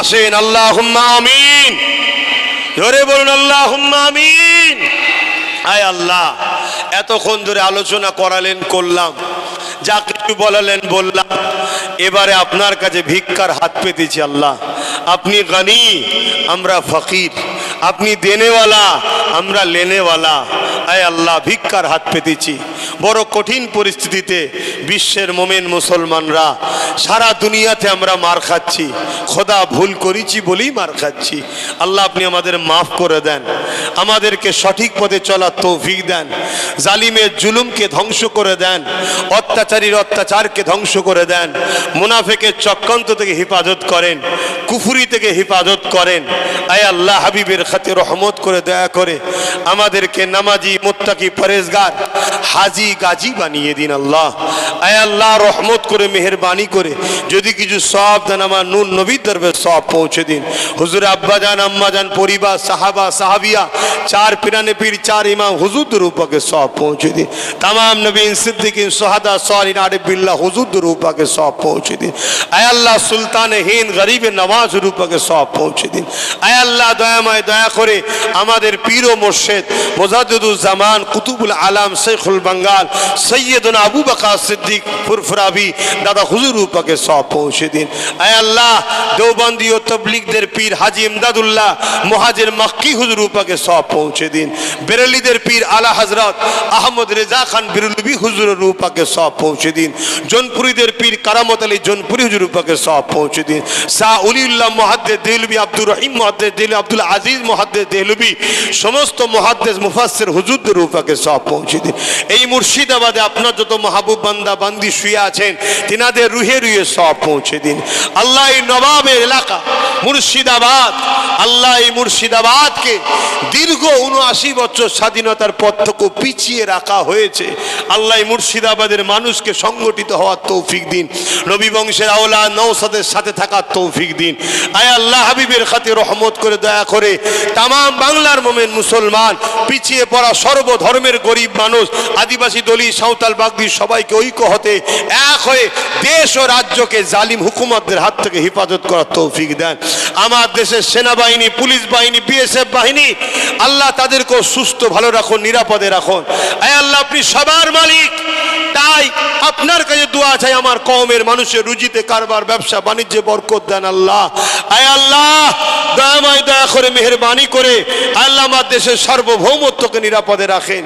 আসেন আল্লাহুম্মা আমিন, জোরে বলুন আল্লাহুম্মা আমিন। আয় আল্লাহ, এতক্ষণ ধরে আলোচনা করালেন, করলাম, যা কিছু বলালেন বললাম, এবারে আপনার কাছে ভিক্ষার হাত পেতেছি আল্লাহ। আপনি গনি, আমরা ফকির, আপনি দেনেওয়ালা, আমরা লেনেওয়ালা। আয় আল্লাহ, ভিক্ষার হাত পেতেছি। বড় কঠিন পরিস্থিতিতে বিশ্বের মোমেন মুসলমানরা, সারা দুনিয়াতে আমরা মার খাচ্ছি, খোদা ভুল করেছি বলেই মার খাচ্ছি। আল্লাহ আপনি আমাদের মাফ করে দেন, আমাদেরকে সঠিক পথে চলার তৌফিক দেন, জালিমের জুলুমকে ধ্বংস করে দেন, অত্যাচারীর অত্যাচারকে ধ্বংস করে দেন, মুনাফিকের চক্রান্ত থেকে হেফাজত করেন, কুফরি থেকে হেফাজত করেন। আয় আল্লাহ, হাবিবের খাতে রহমত করে দয়া করে আমাদেরকে নামাজি, মুত্তাকি, পরেজগার, হাজি, গাজী বানিয়ে দিন আল্লাহ। আয় আল্লাহ, রহমত করে, মেহেরবানি করে যদি কিছু সওয়াব দেন, আমার নূর নবীর দরবারে সওয়াব পৌঁছে দিন। হুজুর আব্বাজান, আম্মাজান, পরিবার, সাহাবা, সাহাবিয়া, চার পিরানে পীর, চার ইমাম হুজুর রূপাকে সওয়াব পৌঁছে দিন। তামাম নবীন, সিদ্দিকিন, সোহাদা, সালিহিন, আরিফ বিল্লাহ হুজুর রূপাকে সওয়াব পৌঁছে দিন। আয় আল্লাহ, সুলতানে হিন্দ, গরিবে নওয়াজ রূপাকে সওয়াব পৌঁছে দিন। আয় আল্লাহ, দয়াময় দয়া করে আমাদের পীর ও মুর্শিদ মুজাদ্দিদুল জামান, কুতুবুল আলাম, শেখুল বাঙ্গাল, সৈয়দনা আবু বকর সিদ্দিক ফুরফুরাবি দাদা হুজুর রূপাকে সওয়াব পৌঁছে দিন। আয় আল্লাহ, দেওবন্দি ও তবলিগদের পীর হাজী ইমদাদুল্লাহ মুহাজির মক্কি হুজুর রূপাকে সওয়াব পৌঁছে দিন। বেরেলিদের পীর আলা হযরত আহমদ রেজা খান বিরলবি হুজুর রূপাকে সওয়াব পৌঁছে দিন। জোনপুরীদের পীর কারামত আলী জোনপুরি হুজুর রূপাকে সওয়াব পৌঁছে দিন। শাহ উলিউল্লাহ মুহাদ্দিস দেহলভী, আব্দুর রহিম মুহাদ্দিস দেহলভী, আব্দুল আজিজ মুহাদ্দিস দেহলভী, সমস্ত মুহাদ্দিস মুফাসসির হুজুর রূপাকে সওয়াব পৌঁছে দিন। এই মুর্শিদাবাদে আপনার যত মাহবুব বান্দা বান্দি শুয়ে আছেন, তিনাদের রুহে রুহে সওয়াব পৌঁছে দিন আল্লাহ। এই নবাবের এলাকা মুর্শিদাবাদ, আল্লাহ এই মুর্শিদাবাদকে দীর্ঘ ৭৯ বছর স্বাধীনতার পর থেকে পিছিয়ে রাখা হয়েছে। আল্লাহ এই মুর্শিদাবাদের মানুষকে সংগঠিত হওয়ার তৌফিক দিন, নবী বংশের আওলাদ নওশাদের সাথে থাকার তৌফিক দিন। আয় আল্লাহ, হাবিবের খাতে রহমত করে দয়া করে তামাম বাংলার মোমেন মুসলমান, পিছিয়ে পড়া সর্বধর্মের গরিব মানুষ, আদিবাসী, দলি, সাঁওতাল, বাগদি, সবাইকে ঐক্য হতে এক হয়ে দেশ ও রাজ্যকে জালিম হুকুমতদের হাত থেকে হেফাজত করার তৌফিক দেন। আমার দেশের সেনাবাহিনী, পুলিশ বাহিনী, বিএসএফ বাহিনী, আল্লাহ তাদেরকেও সুস্থ ভালো রাখুন, নিরাপদে রাখুন। আয় আল্লাহ, আপনি সবার মালিক, তাই আপনার কাছে দোয়া চাই, আমার কওমের মানুষের রুজিতে, কারবার, ব্যবসা বাণিজ্যে বরকত দেন আল্লাহ। আয় আল্লাহ, দয়াময় দয়া করে, মেহেরবানি করে আল্লাহ আমার দেশের সার্বভৌমত্বকে নিরাপদে রাখেন।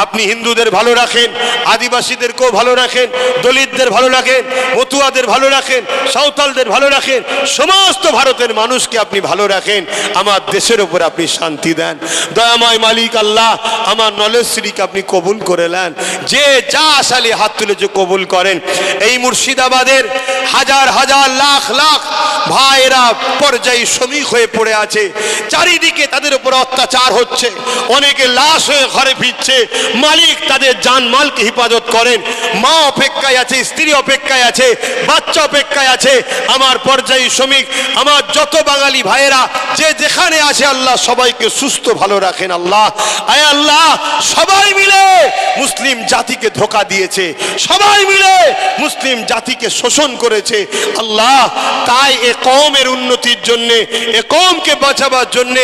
আপনি হিন্দুদের ভালো রাখেন, আদিবাসীদেরকেও ভালো রাখেন, দলিতদের ভালো রাখেন, মতুয়াদের ভালো রাখেন, সাঁওতালদের ভালো রাখেন, সমস্ত ভারতের মানুষকে আপনি ভালো রাখেন। আমার দেশের উপর আপনি শান্তি দেন। দয়াময় মালিক আল্লাহ, আমার নলেজ শ্রীকে আপনি কবুল করে নেন। যে যা আশালে হাত তুলেছে কবুল করেন। এই মুর্শিদাবাদের হাজার হাজার লাখ লাখ ভাইয়েরা পর্যায়ী শ্রমিক হয়ে পড়ে আছে, চারিদিকে তাদের উপর অত্যাচার হচ্ছে, অনেকে লাশ হয়ে ঘরে ফিরছে। মালিক তাদের জানমালকে হেফাজত করেন। মা অপেক্ষায় আছে, স্ত্রী অপেক্ষায় আছে, বাচ্চা অপেক্ষায় আছে। আমার পর্যায়ী শ্রমিক, আমার যত বাঙালি ভাইয়েরা যে যেখানে আছে, আল্লাহ সবাইকে সুস্থ ভালো রাখেন আল্লাহ। আয় আল্লাহ, সবাই মিলে মুসলিম জাতিকে ধোঁকা দিয়েছে, সবাই মিলে মুসলিম জাতিকে শোষণ করেছে আল্লাহ। তাই এ কওমের উন্নতির জন্য, এ কওমকে বাঁচাবার জন্য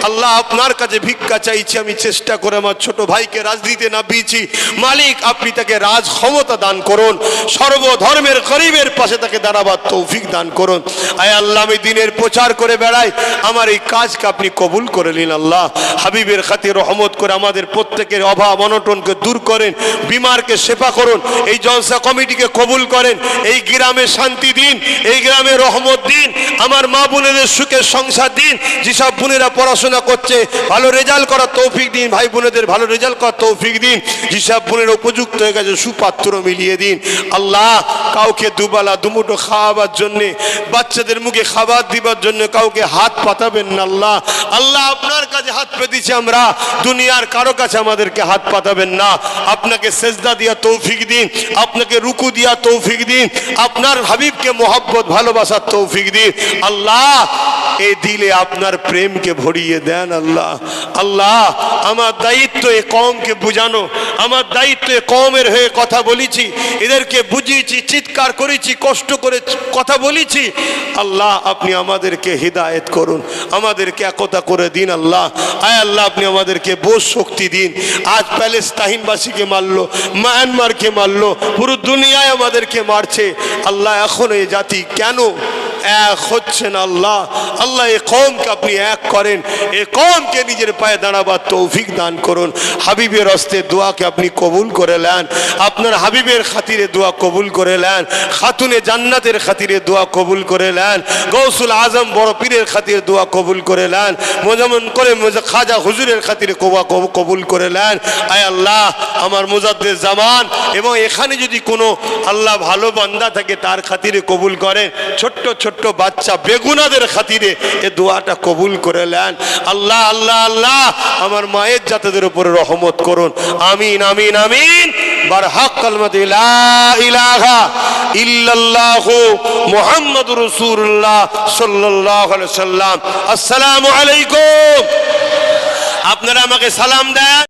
আল্লাহ আপনার কাছে ভিক্ষা চাইছি। আমি চেষ্টা করে আমার ছোট ভাইকে রাজনীতিতে নামিয়েছি। মালিক আপনি তাকে রাজ ক্ষমতা দান করুন, সর্বধর্মের গরিবের পাশে তাকে দাঁড়াবার তৌফিক দান করুন। আয় আল্লাহ, আমি দিনের প্রচার করে বেড়াই, আমার এই কাজকে আপনি কবুল করে নিন আল্লাহ। হাবিবের খাতির রহমত করে আমাদের প্রত্যেকের অভাব অনটনকে দূর করেন, বিমারকে শেফা করুন। এই জলসা কমিটিকে কবুল করেন, এই গ্রামে শান্তি দিন, এই গ্রামে রহমত দিন, আমার মা বোনেদের সুখের সংসার দিন। যেসব বোনেরা পড়াশোনা করছে ভালো রেজাল্ট করার তৌফিক দিন, ভাই বোনেদের ভালো রেজাল্ট করার তৌফিক দিন। যেসব বোনেরা উপযুক্ত হয়ে গেছে সুপাত্র মিলিয়ে দিন আল্লাহ। কাউকে দুবেলা দুমুঠো খাওয়াবার জন্যে, বাচ্চাদের মুখে খাবার দিবার জন্য কাউকে হাত পাতাবেন না আল্লাহ। আল্লাহ আপনার কাছে হাত পেতেছি আমরা, দুনিয়ার কারো কাছে আমাদেরকে হাত পাতাবেন না। আপনাকে সেজদা দিয়া তৌফিক দিন, আপনাকে রুকু দিয়া তৌফিক দিন, আপনার হাবিবকে মোহাব্বত ভালোবাসার তৌফিক দিন আল্লাহ। এই দিলে আপনার প্রেমকে ভরিয়ে দেন আল্লাহ। আল্লাহ আমার দায়িত্ব এ কওমকে বুঝানো, আমার দায়িত্ব এ কওমের হয়ে কথা বলেছি, এদেরকে বুঝিয়েছি, চিৎকার করেছি, কষ্ট করে কথা বলেছি। আল্লাহ আপনি আমাদেরকে হিদায়েত করুন, আমাদেরকে একতা করে দিন আল্লাহ। আয় আল্লাহ আপনি আমাদেরকে বোঝ শক্তি দিন। আজ প্যালেস্তাইনবাসীকে মারলো, মায়ানমারকে মারলো, পুরো দুনিয়ায় আমাদেরকে মারছে। আল্লাহ এখন এই জাতি কেন এক হচ্ছে না আল্লাহ? আল্লাহ এই কওমকে আপনি এক করেন, এই কওমকে নিজের পায়ে দাঁড়াবার তৌফিক দান করুন। হাবিবের হস্তে দোয়াকে আপনি কবুল করে নেন, আপনার হাবিবের খাতিরে দোয়া কবুল করে নেন, খাতুনে জান্নাতের খাতিরে দোয়া কবুল করে নেন, গৌসুল আজম বড় পীরের খাতিরে দোয়া কবুল করে নেন, যেমন করে খাজা হুজুরের খাতিরে কবুল করে নেন। আয় আল্লাহ আমার মুজাদ্দিদ জামান এবং এখানে যদি কোনো আল্লাহ ভালো বান্দা থাকে তার খাতিরে কবুল করেন, ছোট্ট ছোট্ট বাচ্চা বেগুনাদের খাতিরে এ দোয়াটা কবুল করে নেন। আল্লাহ আল্লাহ আল্লাহ আমার মায়ের জাতিদের উপরে রহমত করুন। আমিন আমিন আমিন। বারহাক কালমাতে লা ইলাহা ইল্লাল্লাহু মুহাম্মাদুর রাসূলুল্লাহ সাল্লাল্লাহু আলাইহি সাল্লাম। আসসালামু আলাইকুম। আপনারা আমাকে সালাম দেন।